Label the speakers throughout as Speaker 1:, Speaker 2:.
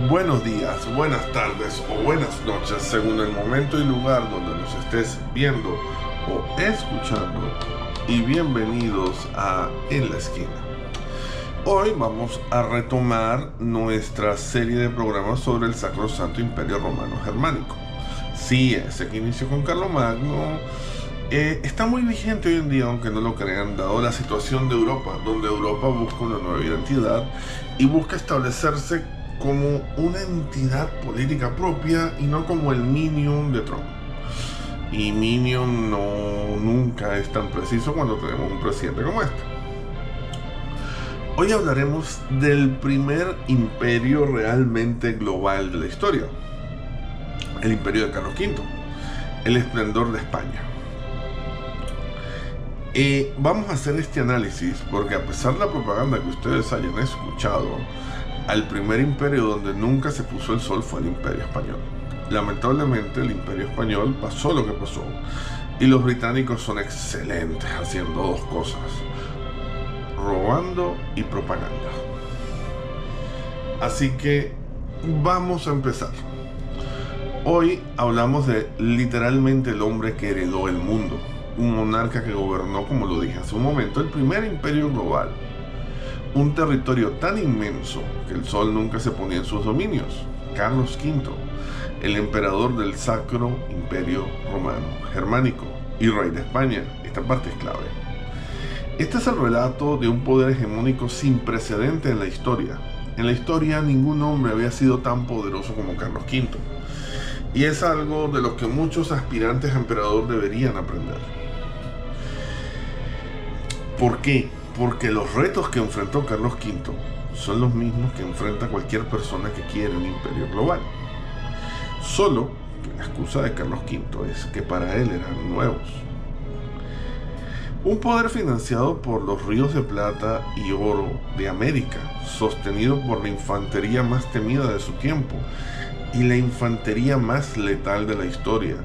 Speaker 1: Buenos días, buenas tardes o buenas noches según el momento y lugar donde nos estés viendo o escuchando, y bienvenidos a En la Esquina. Hoy vamos a retomar nuestra serie de programas sobre el Sacrosanto Imperio Romano Germánico. Sí, ese que inició con Carlomagno está muy vigente hoy en día, aunque no lo crean, dado la situación de Europa, donde Europa busca una nueva identidad y busca establecerse como una entidad política propia y no como el Minion de Trump. Y Minion nunca es tan preciso cuando tenemos un presidente como este. Hoy hablaremos del primer imperio realmente global de la historia, el imperio de Carlos V, el esplendor de España. Vamos a hacer este análisis porque, a pesar de la propaganda que ustedes hayan escuchado, al primer imperio donde nunca se puso el sol fue el Imperio Español. Lamentablemente el Imperio Español pasó lo que pasó, y los británicos son excelentes haciendo dos cosas: robando y propaganda. Así que vamos a empezar. Hoy hablamos de literalmente el hombre que heredó el mundo, un monarca que gobernó, como lo dije hace un momento, el primer imperio global, un territorio tan inmenso que el sol nunca se ponía en sus dominios. Carlos V, el emperador del Sacro Imperio Romano Germánico y rey de España. Esta parte es clave. Este es el relato de un poder hegemónico sin precedente en la historia. En la historia ningún hombre había sido tan poderoso como Carlos V, y es algo de lo que muchos aspirantes a emperador deberían aprender. ¿Por qué? Porque los retos que enfrentó Carlos V son los mismos que enfrenta cualquier persona que quiere un imperio global. Solo que la excusa de Carlos V es que para él eran nuevos. Un poder financiado por los ríos de plata y oro de América, sostenido por la infantería más temida de su tiempo y la infantería más letal de la historia.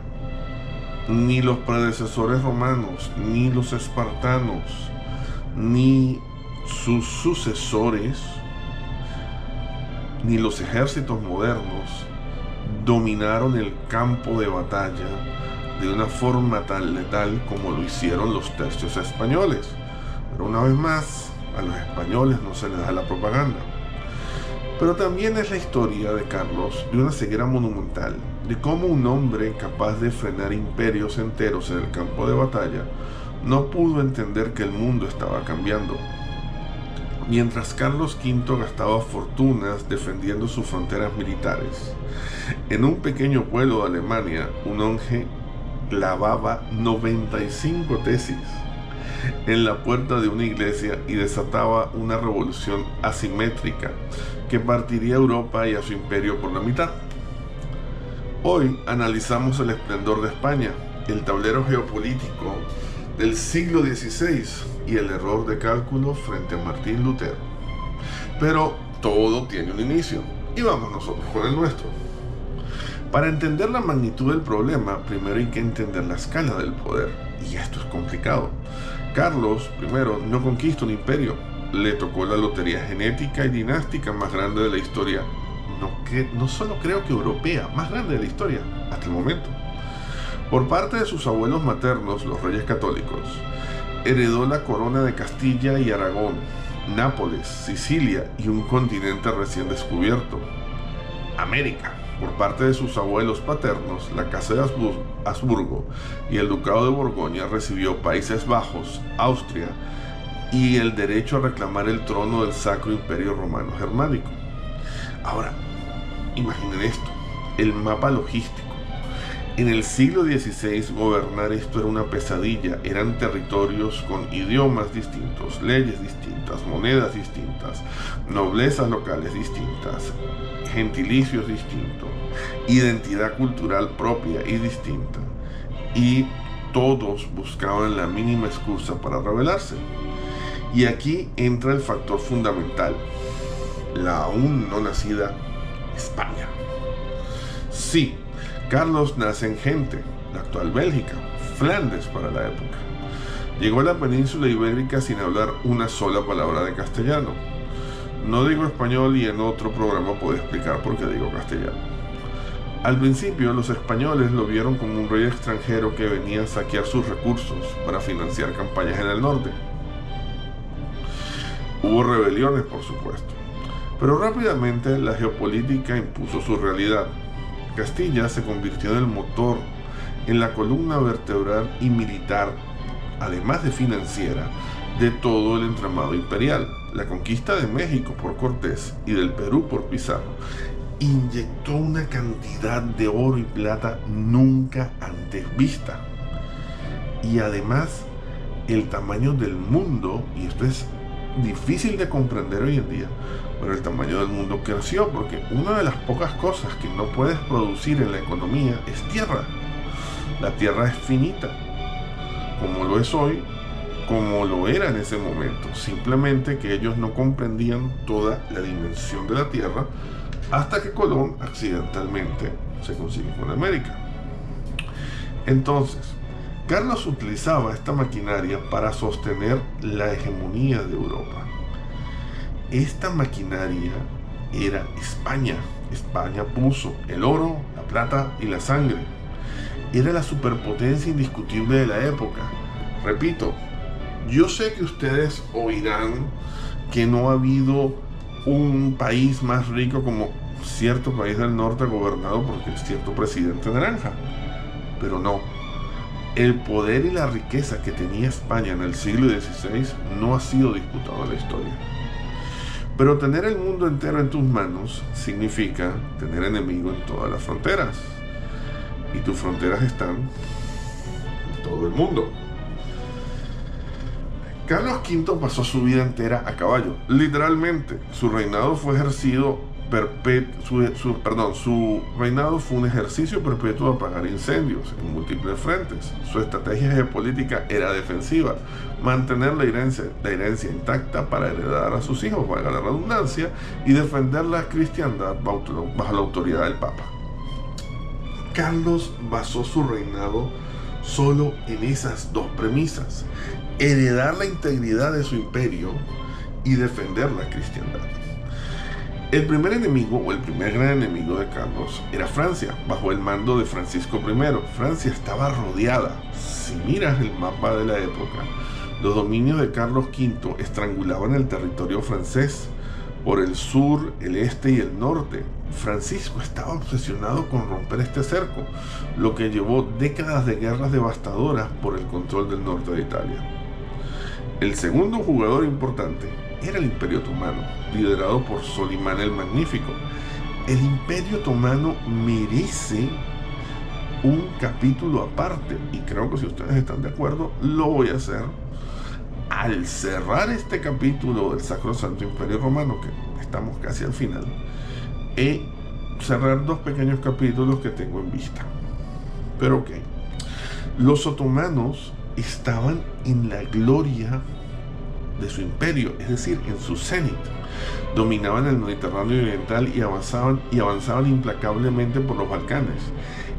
Speaker 1: Ni los predecesores romanos, ni los espartanos, ni sus sucesores, ni los ejércitos modernos dominaron el campo de batalla de una forma tan letal como lo hicieron los tercios españoles. Pero una vez más, a los españoles no se les da la propaganda. Pero también es la historia de Carlos de una ceguera monumental, de cómo un hombre capaz de frenar imperios enteros en el campo de batalla no pudo entender que el mundo estaba cambiando. Mientras Carlos V gastaba fortunas defendiendo sus fronteras militares, en un pequeño pueblo de Alemania, un monje clavaba 95 tesis en la puerta de una iglesia y desataba una revolución asimétrica que partiría a Europa y a su imperio por la mitad. Hoy analizamos el esplendor de España, el tablero geopolítico del siglo XVI y el error de cálculo frente a Martín Lutero. Pero todo tiene un inicio, y vamos nosotros con el nuestro. Para entender la magnitud del problema, primero hay que entender la escala del poder, y esto es complicado. Carlos I no conquista un imperio, le tocó la lotería genética y dinástica más grande de la historia, no solo creo que europea, más grande de la historia hasta el momento. Por parte de sus abuelos maternos, los reyes católicos, heredó la corona de Castilla y Aragón, Nápoles, Sicilia y un continente recién descubierto, América. Por parte de sus abuelos paternos, la Casa de Habsburgo y el Ducado de Borgoña recibió Países Bajos, Austria y el derecho a reclamar el trono del Sacro Imperio Romano Germánico. Ahora, imaginen esto, el mapa logístico. En el siglo XVI gobernar esto era una pesadilla. Eran territorios con idiomas distintos, leyes distintas, monedas distintas, noblezas locales distintas, gentilicios distintos, identidad cultural propia y distinta. Y todos buscaban la mínima excusa para rebelarse. Y aquí entra el factor fundamental: la aún no nacida España. Sí, Carlos nace en Gente, la actual Bélgica, Flandes para la época. Llegó a la península ibérica sin hablar una sola palabra de castellano. No digo español y en otro programa puedo explicar por qué digo castellano. Al principio los españoles lo vieron como un rey extranjero que venía a saquear sus recursos para financiar campañas en el norte. Hubo rebeliones, por supuesto, pero rápidamente la geopolítica impuso su realidad. Castilla se convirtió en el motor, en la columna vertebral y militar, además de financiera, de todo el entramado imperial. La conquista de México por Cortés y del Perú por Pizarro inyectó una cantidad de oro y plata nunca antes vista. Y además, el tamaño del mundo, y esto es difícil de comprender hoy en día, pero el tamaño del mundo creció porque una de las pocas cosas que no puedes producir en la economía es tierra. La tierra es finita, como lo es hoy, como lo era en ese momento, simplemente que ellos no comprendían toda la dimensión de la tierra hasta que Colón accidentalmente se consigue con América. Entonces, Carlos utilizaba esta maquinaria para sostener la hegemonía de Europa. Esta maquinaria era España. España puso el oro, la plata y la sangre. Era la superpotencia indiscutible de la época. Repito, yo sé que ustedes oirán que no ha habido un país más rico como cierto país del norte gobernado por cierto presidente naranja, pero no. El poder y la riqueza que tenía España en el siglo XVI no ha sido disputado en la historia. Pero tener el mundo entero en tus manos significa tener enemigo en todas las fronteras. Y tus fronteras están en todo el mundo. Carlos V pasó su vida entera a caballo, literalmente. Su reinado fue su reinado fue un ejercicio perpetuo de apagar incendios en múltiples frentes. Su estrategia geopolítica era defensiva, mantener la herencia intacta para heredar a sus hijos, valga la redundancia, y defender la cristiandad bajo la autoridad del Papa. Carlos basó su reinado solo en esas dos premisas: heredar la integridad de su imperio y defender la cristiandad. El primer enemigo, o el primer gran enemigo de Carlos, era Francia, bajo el mando de Francisco I. Francia estaba rodeada. Si miras el mapa de la época, los dominios de Carlos V estrangulaban el territorio francés por el sur, el este y el norte. Francisco estaba obsesionado con romper este cerco, lo que llevó décadas de guerras devastadoras por el control del norte de Italia. El segundo jugador importante era el Imperio Otomano, liderado por Solimán el Magnífico. El Imperio Otomano merece un capítulo aparte, y creo que si ustedes están de acuerdo, lo voy a hacer al cerrar este capítulo del Sacrosanto Imperio Romano, que estamos casi al final, y cerrar dos pequeños capítulos que tengo en vista. Pero ok, los otomanos estaban en la gloria de su imperio, es decir, en su cenit. Dominaban el Mediterráneo oriental y avanzaban implacablemente por los Balcanes.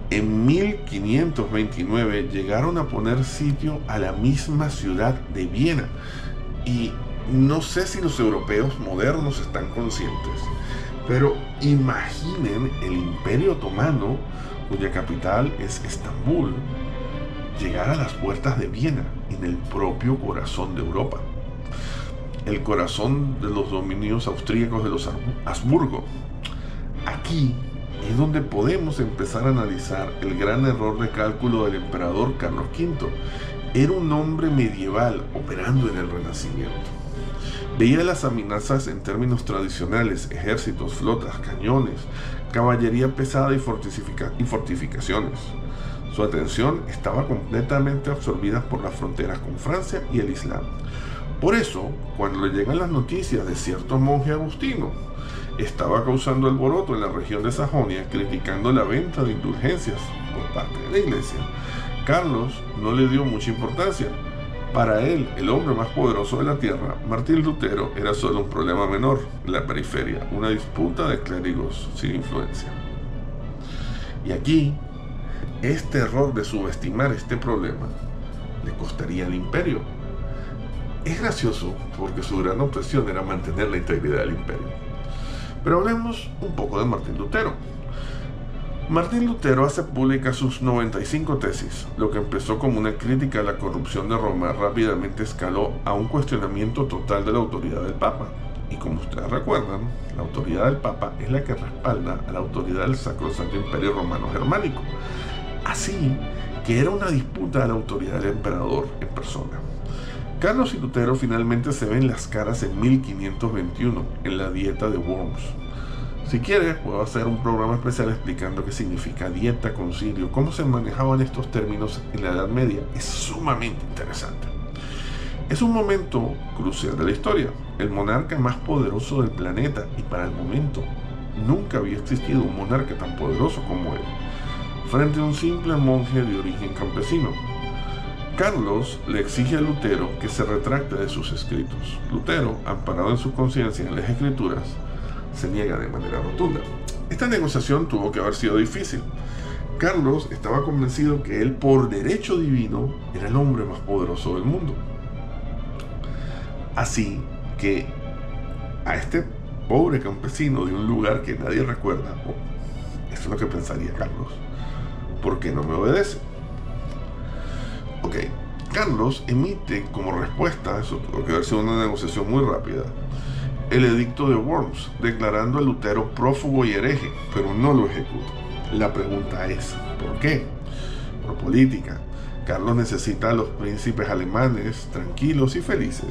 Speaker 1: En 1529 llegaron a poner sitio a la misma ciudad de Viena. Y no sé si los europeos modernos están conscientes, pero imaginen el Imperio Otomano, cuya capital es Estambul, llegar a las puertas de Viena, en el propio corazón de Europa, el corazón de los dominios austríacos de los Habsburgo. Aquí es donde podemos empezar a analizar el gran error de cálculo del emperador Carlos V. Era un hombre medieval operando en el Renacimiento. Veía las amenazas en términos tradicionales: ejércitos, flotas, cañones, caballería pesada y fortificaciones. Su atención estaba completamente absorbida por las fronteras con Francia y el Islam. Por eso, cuando le llegan las noticias de cierto monje agustino estaba causando alboroto en la región de Sajonia, criticando la venta de indulgencias por parte de la iglesia, Carlos no le dio mucha importancia. Para él, el hombre más poderoso de la tierra, Martín Lutero, era solo un problema menor, la periferia, una disputa de clérigos sin influencia. Y aquí, este error de subestimar este problema le costaría al imperio. Es gracioso porque su gran obsesión era mantener la integridad del imperio. Pero hablemos un poco de Martín Lutero. Martín Lutero hace públicas sus 95 tesis. Lo que empezó como una crítica a la corrupción de Roma rápidamente escaló a un cuestionamiento total de la autoridad del Papa. Y como ustedes recuerdan, la autoridad del Papa es la que respalda a la autoridad del Sacrosanto Imperio Romano Germánico. Así que era una disputa a la autoridad del emperador en persona. Carlos y Lutero finalmente se ven las caras en 1521 en la Dieta de Worms. Si quieres, puedo hacer un programa especial explicando qué significa dieta, concilio, cómo se manejaban estos términos en la Edad Media. Es sumamente interesante. Es un momento crucial de la historia. El monarca más poderoso del planeta, y para el momento nunca había existido un monarca tan poderoso como él, frente a un simple monje de origen campesino. Carlos le exige a Lutero que se retracte de sus escritos. Lutero, amparado en su conciencia en las escrituras, se niega de manera rotunda. Esta negociación tuvo que haber sido difícil. Carlos estaba convencido que él, por derecho divino, era el hombre más poderoso del mundo. Así que a este pobre campesino de un lugar que nadie recuerda, eso es lo que pensaría Carlos, ¿por qué no me obedece? Ok, Carlos emite como respuesta, eso tuvo que haber sido una negociación muy rápida, el edicto de Worms, declarando a Lutero prófugo y hereje, pero no lo ejecuta. La pregunta es, ¿por qué? Por política. Carlos necesita a los príncipes alemanes tranquilos y felices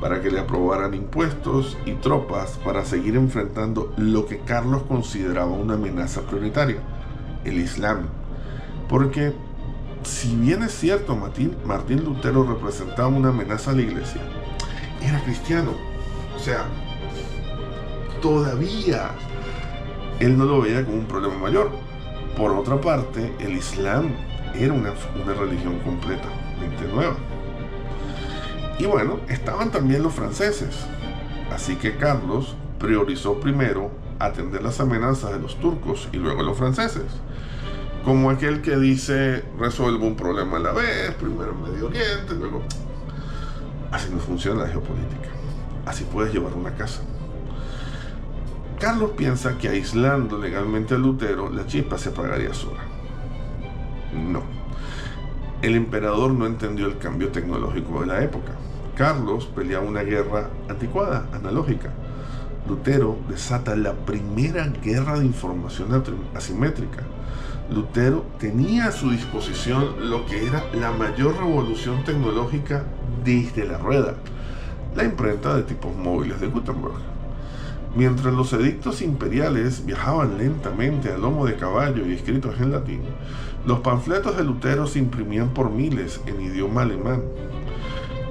Speaker 1: para que le aprobaran impuestos y tropas para seguir enfrentando lo que Carlos consideraba una amenaza prioritaria, el Islam. Porque, si bien es cierto, Martín Lutero representaba una amenaza a la iglesia, era cristiano. O sea, todavía él no lo veía como un problema mayor. Por otra parte, el Islam era una religión completamente nueva. Y bueno, estaban también los franceses. Así que Carlos priorizó primero atender las amenazas de los turcos y luego los franceses. Como aquel que dice, resuelvo un problema a la vez, primero Medio Oriente, luego... Así no funciona la geopolítica. Así puedes llevar una casa. Carlos piensa que aislando legalmente a Lutero, la chispa se apagaría sola. No. El emperador no entendió el cambio tecnológico de la época. Carlos peleaba una guerra anticuada, analógica. Lutero desata la primera guerra de información asimétrica. Lutero tenía a su disposición lo que era la mayor revolución tecnológica desde la rueda, la imprenta de tipos móviles de Gutenberg. Mientras los edictos imperiales viajaban lentamente a lomo de caballo y escritos en latín, los panfletos de Lutero se imprimían por miles en idioma alemán,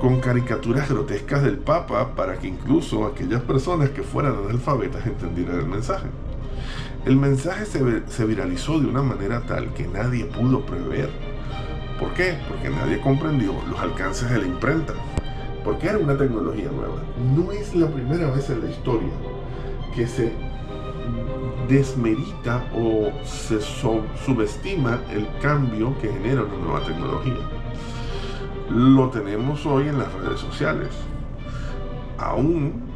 Speaker 1: con caricaturas grotescas del Papa para que incluso aquellas personas que fueran analfabetas entendieran el mensaje. El mensaje se viralizó de una manera tal que nadie pudo prever. ¿Por qué? Porque nadie comprendió los alcances de la imprenta, porque era una tecnología nueva. No es la primera vez en la historia que se desmerita o se subestima el cambio que genera una nueva tecnología. Lo tenemos hoy en las redes sociales. Aún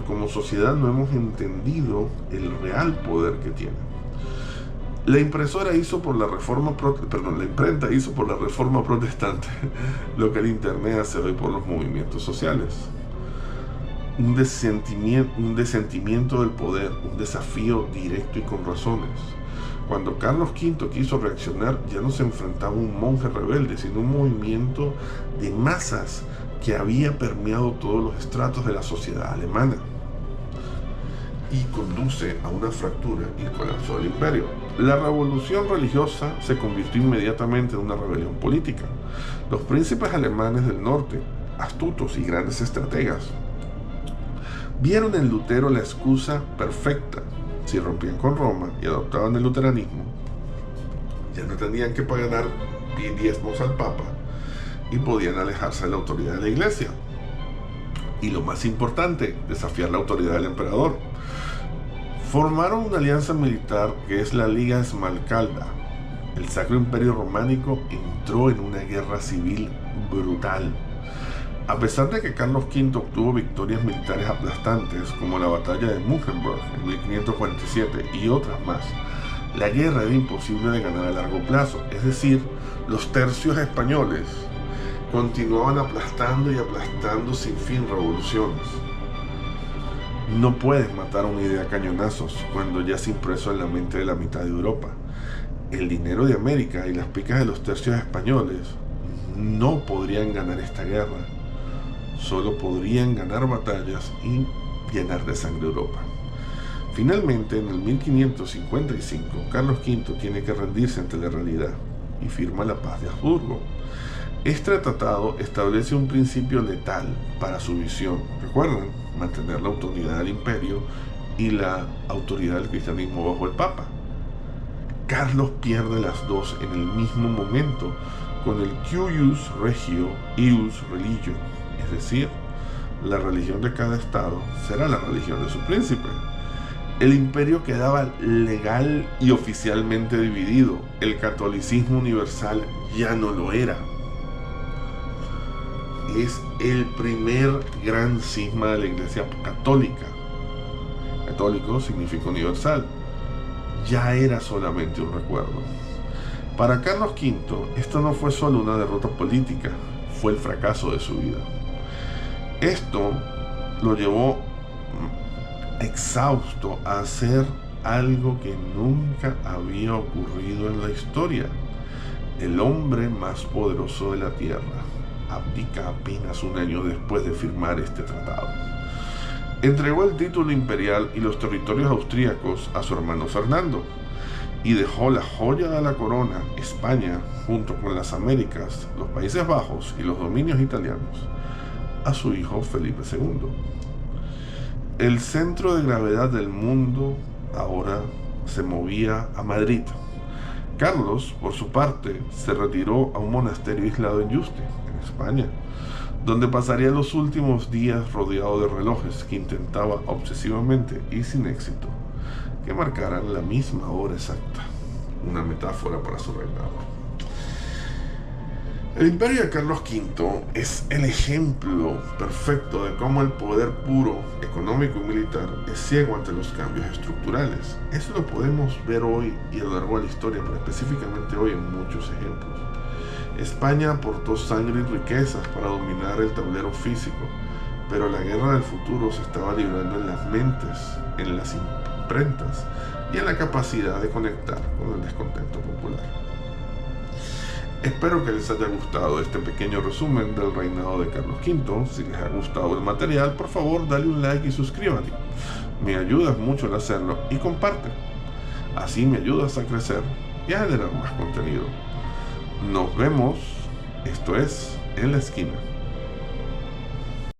Speaker 1: como sociedad no hemos entendido el real poder que tiene. La imprenta hizo por la reforma protestante lo que el internet hace hoy por los movimientos sociales. Un desentimiento del poder, un desafío directo y con razones. Cuando Carlos V quiso reaccionar, ya no se enfrentaba a un monje rebelde, sino un movimiento de masas que había permeado todos los estratos de la sociedad alemana y conduce a una fractura y el colapso del imperio. La revolución religiosa se convirtió inmediatamente en una rebelión política. Los príncipes alemanes del norte, astutos y grandes estrategas, vieron en Lutero la excusa perfecta. Si rompían con Roma y adoptaban el luteranismo, ya no tenían que pagar diezmos al Papa y podían alejarse de la autoridad de la iglesia. Y lo más importante, desafiar la autoridad del emperador. Formaron una alianza militar que es la Liga Esmalcalda. El Sacro Imperio Románico entró en una guerra civil brutal. A pesar de que Carlos V obtuvo victorias militares aplastantes, como la batalla de Muhlenberg en 1547 y otras más, la guerra era imposible de ganar a largo plazo, es decir, los tercios españoles continuaban aplastando y aplastando sin fin revoluciones. No puedes matar una idea a cañonazos cuando ya se impreso en la mente de la mitad de Europa. El dinero de América y las picas de los tercios españoles no podrían ganar esta guerra. Solo podrían ganar batallas y llenar de sangre Europa. Finalmente, en el 1555, Carlos V tiene que rendirse ante la realidad y firma la paz de Habsburgo. Este tratado establece un principio letal para su visión. ¿Recuerdan? Mantener la autoridad del imperio y la autoridad del cristianismo bajo el Papa. Carlos pierde las dos en el mismo momento con el cuius regio ius religio, es decir, la religión de cada estado será la religión de su príncipe. El imperio quedaba legal y oficialmente dividido. El catolicismo universal ya no lo era. Es el primer gran cisma de la Iglesia católica. Católico significa universal. Ya era solamente un recuerdo. Para Carlos V, esto no fue solo una derrota política, fue el fracaso de su vida. Esto lo llevó exhausto a hacer algo que nunca había ocurrido en la historia. El hombre más poderoso de la tierra abdica apenas un año después de firmar este tratado. Entregó el título imperial y los territorios austríacos a su hermano Fernando y dejó la joya de la corona, España, junto con las Américas, los Países Bajos y los dominios italianos, a su hijo Felipe II. El centro de gravedad del mundo ahora se movía a Madrid. Carlos, por su parte, se retiró a un monasterio aislado en Yuste, en España, donde pasaría los últimos días rodeado de relojes que intentaba obsesivamente y sin éxito que marcaran la misma hora exacta, una metáfora para su reinado. El imperio de Carlos V es el ejemplo perfecto de cómo el poder puro, económico y militar es ciego ante los cambios estructurales. Eso lo podemos ver hoy y a lo largo de la historia, pero específicamente hoy en muchos ejemplos. España aportó sangre y riquezas para dominar el tablero físico, pero la guerra del futuro se estaba librando en las mentes, en las imprentas y en la capacidad de conectar con el descontento popular. Espero que les haya gustado este pequeño resumen del reinado de Carlos V. Si les ha gustado el material, por favor dale un like y suscríbete. Me ayudas mucho al hacerlo y comparte. Así me ayudas a crecer y a generar más contenido. Nos vemos, esto es En la Esquina.